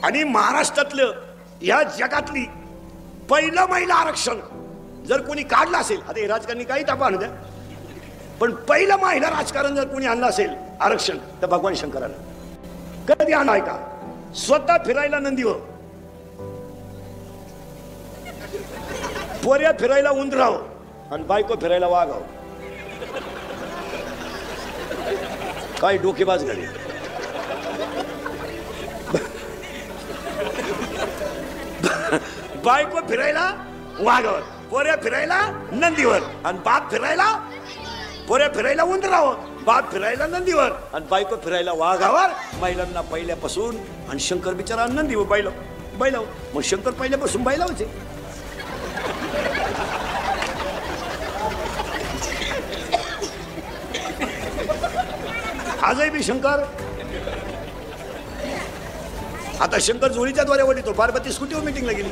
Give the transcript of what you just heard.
आणि महाराष्ट्रातलं या जगातली पहिलं महिला आरक्षण जर कोणी काढलं असेल, आता हे राजकारणी काही तापा आणू द्या, पण पहिलं महिला राजकारण जर कोणी आणलं असेल आरक्षण तर भगवान शंकरानं कधी आणलाय का? स्वतः फिरायला नंदीवर, पोऱ्या फिरायला उंदराव आणि बायको फिरायला वाघाव. काय डोकेबाज झाले. बायको फिरायला वाघावर, पोऱ्या फिरायला नंदीवर आणि बाप फिरायला, पोऱ्या फिरायला उंदरावर, बाप फिरायला नंदीवर आणि बायको फिरायला वाघावर. महिलांना पहिल्यापासून, आणि शंकर बिचारा नंदीवर बैलाव. मग शंकर पहिल्यापासून बैलावचे. आजही बी शंकर. आता शंकर जोडीच्या द्वारे वडितो, पार्वती स्कूटीवर मीटिंगला गेली.